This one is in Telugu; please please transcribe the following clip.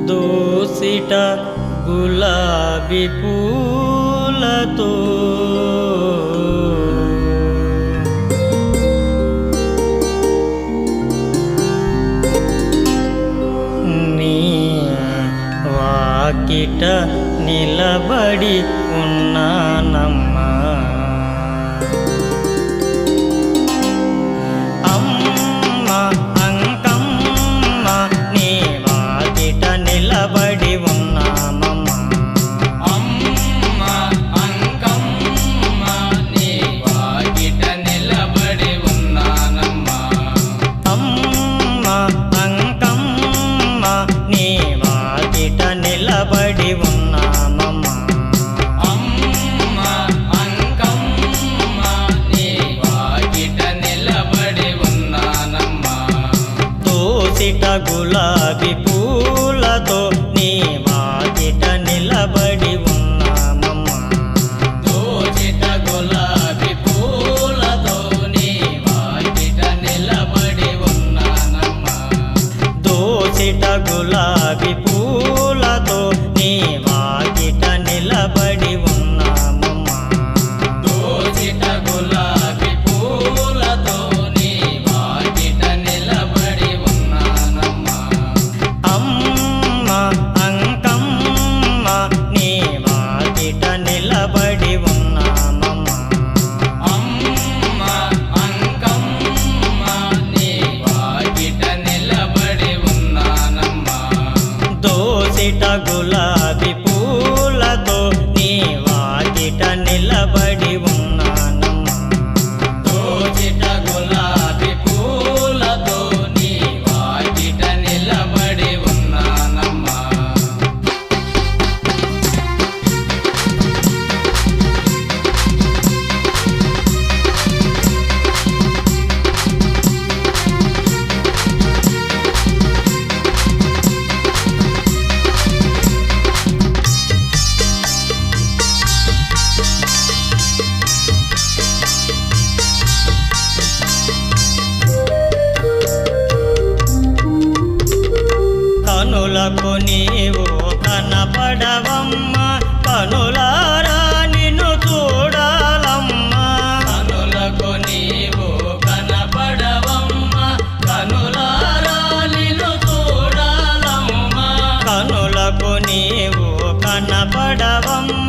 దోసిట గులాబీ పూలతో నీ వాకిట నిలబడి ఉన్నానమ్మా. అమ్మ అంకమ్మ నీ వాకిట నిలబడి ఉన్నామమ్మా. అమ్మ అంకమ్మ నీ వాకిట నిలబడి ఉన్నానమ్మా. అమ్మ అంకమ్మ నీ వాకిట నిలబడి ఉన్నామమ్మా. అమ్మ అంకమ్మ నీ వాకిట నిలబడి ఉన్నానమ్మా. దోసిట గులాబీ పూలతో నీ వాకిట నిలబడి ఉన్నామమ్మా. దోచిట గులాబీ పూలతో నీ వాకిట నిలబడి ఉన్నానమ్మా. దోసిట గులాబీ పూలతో నీ వాకిట నిలబడి ఉన్నామమ్మా. దోచిట గులాబీ పూలతో నీ వాకిట నిలబడి ఉన్నానమ్మా. అమ్మ అంకమ్మ నీ వాకిట నిలబడి ఉన్నామమ్మా. అమ్మ అంకమ్మ నీ వాకిట నిలబడి ఉన్నానమ్మా. దోసిట గులాబీ పూలతో నీ వాకిట నిలబడి ఉన్నానమ్మా. దోచిట గులాబీ పూలతో నీ వాకిట నిలబడి ఉన్నానమ్మా. కనులకు నీవు కనపడవమ్మా, కనులారా నిన్ను చూడాలమ్మా. కనులకు నీవు కనపడవమ్మా, కనులారా నిన్ను చూడాలమ్మా. కనులకు నీవు కనపడవమ్మా,